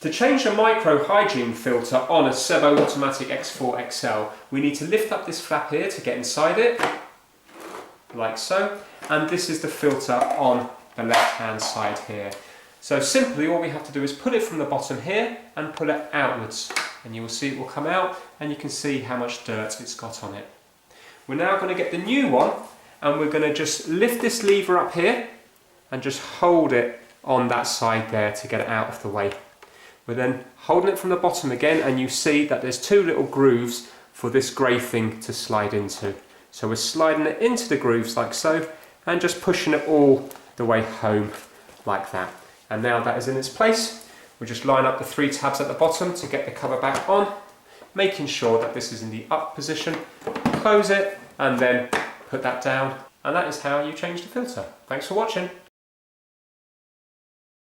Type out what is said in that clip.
To change the Micro Hygiene Filter on a Sebo Automatic X4 XL, we need to lift up this flap here to get inside it, like so, and this is the filter on the left hand side here. So simply all we have to do is pull it from the bottom here and pull it outwards, and you will see it will come out and you can see how much dirt it's got on it. We're now going to get the new one and we're going to just lift this lever up here and just hold it on that side there to get it out of the way. We're then holding it from the bottom again, and you see that there's two little grooves for this grey thing to slide into. So we're sliding it into the grooves like so and just pushing it all the way home like that. And now that is in its place, we'll just line up the 3 tabs at the bottom to get the cover back on, making sure that this is in the up position, close it and then put that down, and that is how you change the filter. Thanks for watching.